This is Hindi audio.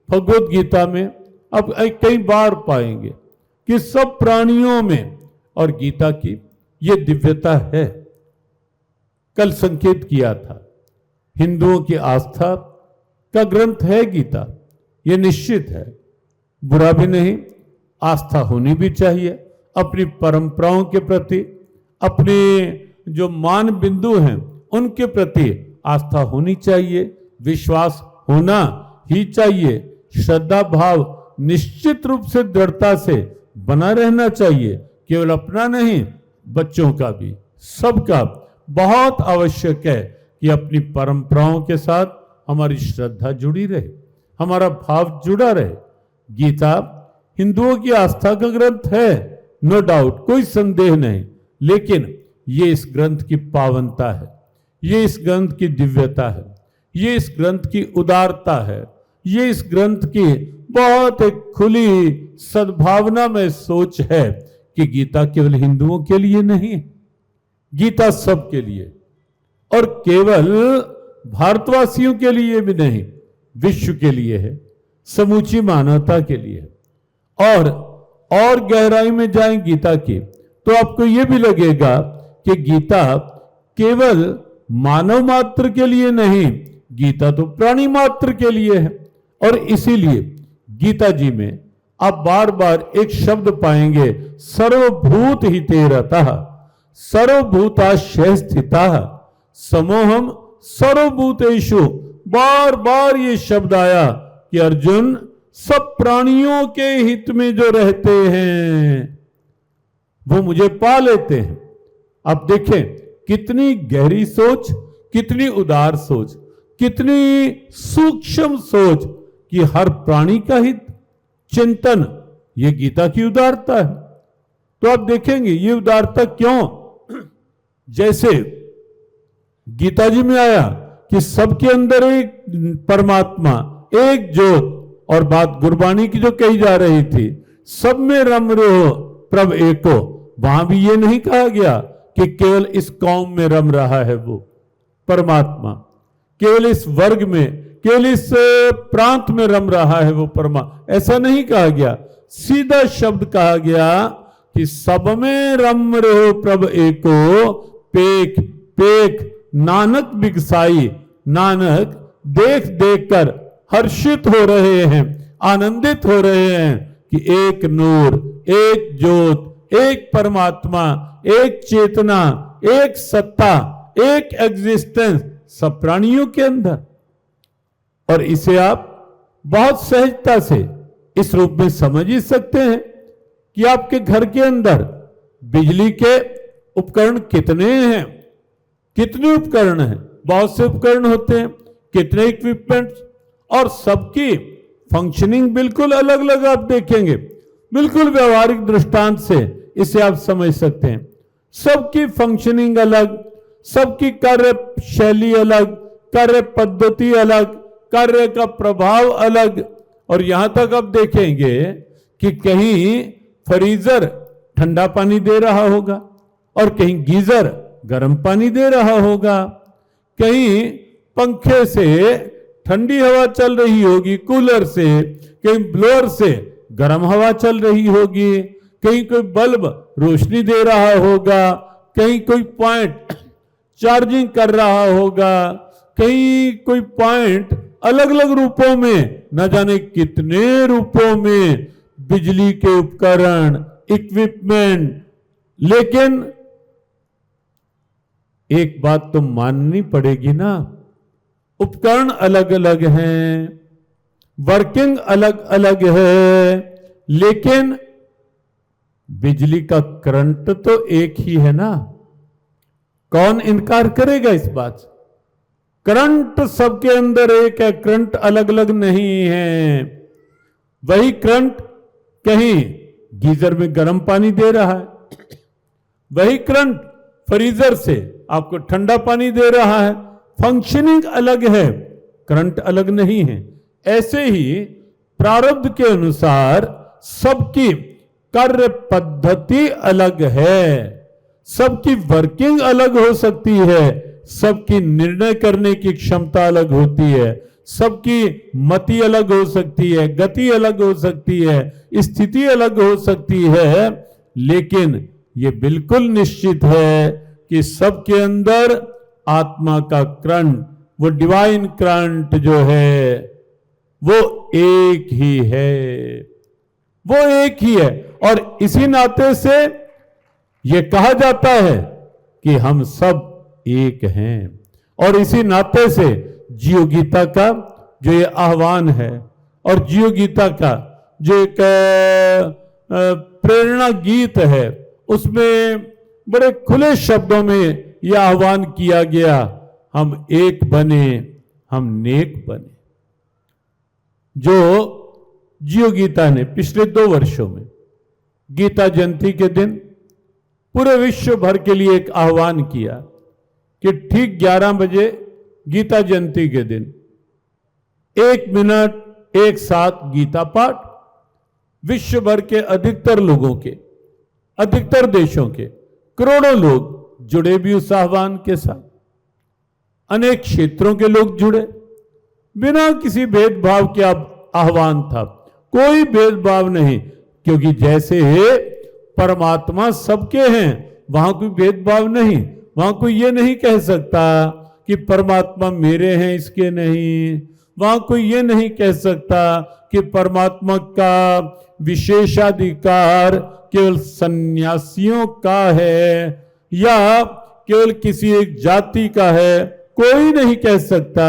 भगवत गीता में अब कई बार पाएंगे कि सब प्राणियों में और गीता की ये दिव्यता है। कल संकेत किया था, हिंदुओं की आस्था का ग्रंथ है गीता, ये निश्चित है, बुरा भी नहीं, आस्था होनी भी चाहिए अपनी परंपराओं के प्रति, अपने जो मान बिंदु हैं उनके प्रति आस्था होनी चाहिए, विश्वास होना ही चाहिए, श्रद्धा भाव निश्चित रूप से दृढ़ता से बना रहना चाहिए, केवल अपना नहीं बच्चों का भी, सबका बहुत आवश्यक है कि अपनी परंपराओं के साथ हमारी श्रद्धा जुड़ी रहे, हमारा भाव जुड़ा रहे। गीता हिंदुओं की आस्था का ग्रंथ है, नो डाउट, कोई संदेह नहीं, लेकिन ये इस ग्रंथ की पावनता है, ये इस ग्रंथ की दिव्यता है, ये इस ग्रंथ की उदारता है, ये इस ग्रंथ की बहुत एक खुली सद्भावना में सोच है कि गीता केवल हिंदुओं के लिए नहीं, गीता सबके लिए, और केवल भारतवासियों के लिए भी नहीं, विश्व के लिए है, समूची मानवता के लिए है। और गहराई में जाएं गीता की तो आपको यह भी लगेगा कि गीता केवल मानव मात्र के लिए नहीं, गीता तो प्राणी मात्र के लिए है। और इसीलिए गीता जी में आप बार बार एक शब्द पाएंगे, सर्वभूत हिते रतः सर्वभूताश्रय स्थितः समोहम सर्वभूतेषु। बार बार ये शब्द आया कि अर्जुन सब प्राणियों के हित में जो रहते हैं वो मुझे पा लेते हैं। अब देखें कितनी गहरी सोच, कितनी उदार सोच, कितनी सूक्ष्म सोच कि हर प्राणी का हित चिंतन, ये गीता की उदारता है। तो आप देखेंगे ये उदारता क्यों, जैसे गीता जी में आया कि सबके अंदर एक परमात्मा, एक ज्योत, और बात गुरबाणी की जो कही जा रही थी, सब में रम रहो प्रभ एको, वहां भी ये नहीं कहा गया कि केवल इस कौम में रम रहा है वो परमात्मा, केवल इस वर्ग में, केवल इस प्रांत में रम रहा है वो परमात्मा, ऐसा नहीं कहा गया। सीधा शब्द कहा गया कि सब में रम रहो प्रभ एको, पेख पेख नानक बिगसाई। नानक देख देख कर हर्षित हो रहे हैं, आनंदित हो रहे हैं कि एक नूर, एक ज्योत, एक परमात्मा, एक चेतना, एक सत्ता, एक एग्जिस्टेंस सब प्राणियों के अंदर। और इसे आप बहुत सहजता से इस रूप में समझ ही सकते हैं कि आपके घर के अंदर बिजली के उपकरण कितने हैं, कितने उपकरण हैं, बहुत से उपकरण होते हैं, कितने इक्विपमेंट्स, और सबकी फंक्शनिंग बिल्कुल अलग अलग आप देखेंगे। बिल्कुल व्यवहारिक दृष्टांत से इसे आप समझ सकते हैं। सबकी फंक्शनिंग अलग, सबकी कार्य शैली अलग, कार्य पद्धति अलग, कार्य का प्रभाव अलग। और यहां तक आप देखेंगे कि कहीं फ्रीजर ठंडा पानी दे रहा होगा और कहीं गीजर गर्म पानी दे रहा होगा, कहीं पंखे से ठंडी हवा चल रही होगी, कूलर से, कहीं ब्लोअर से गर्म हवा चल रही होगी, कहीं कोई बल्ब रोशनी दे रहा होगा, कहीं कोई पॉइंट चार्जिंग कर रहा होगा, कहीं कोई पॉइंट अलग अलग रूपों में, न जाने कितने रूपों में बिजली के उपकरण, इक्विपमेंट। लेकिन एक बात तो माननी पड़ेगी ना, उपकरण अलग अलग हैं, वर्किंग अलग अलग है, लेकिन बिजली का करंट तो एक ही है ना। कौन इनकार करेगा इस बात से? करंट सबके अंदर एक है, करंट अलग अलग नहीं है। वही करंट कहीं गीजर में गर्म पानी दे रहा है, वही करंट फ्रीजर से आपको ठंडा पानी दे रहा है। फंक्शनिंग अलग है, करंट अलग नहीं है। ऐसे ही प्रारब्ध के अनुसार सबकी कार्य पद्धति अलग है, सबकी वर्किंग अलग हो सकती है, सबकी निर्णय करने की क्षमता अलग होती है, सबकी मति अलग हो सकती है, गति अलग हो सकती है, स्थिति अलग हो सकती है, लेकिन ये बिल्कुल निश्चित है कि सबके अंदर आत्मा का करंट, वो डिवाइन करंट जो है वो एक ही है, वो एक ही है। और इसी नाते से ये कहा जाता है कि हम सब एक हैं। और इसी नाते से जियो गीता का जो ये आह्वान है और जियो गीता का जो एक प्रेरणा गीत है, उसमें बड़े खुले शब्दों में यह आह्वान किया गया, हम एक बने, हम नेक बने। जो जियो गीता ने पिछले 2 वर्षों में गीता जयंती के दिन पूरे विश्व भर के लिए एक आह्वान किया कि ठीक 11 बजे गीता जयंती के दिन 1 मिनट एक साथ गीता पाठ, विश्व भर के अधिकतर लोगों के, अधिकतर देशों के करोड़ों लोग जुड़े भी उस आह्वान के साथ। अनेक क्षेत्रों के लोग जुड़े, बिना किसी भेदभाव के आह्वान था, कोई भेदभाव नहीं, क्योंकि जैसे परमात्मा सबके हैं, वहां कोई भेदभाव नहीं। वहां कोई ये नहीं कह सकता कि परमात्मा मेरे हैं इसके नहीं, वहां कोई ये नहीं कह सकता कि परमात्मा का विशेषाधिकार केवल सन्यासियों का है या केवल किसी एक जाति का है, कोई नहीं कह सकता।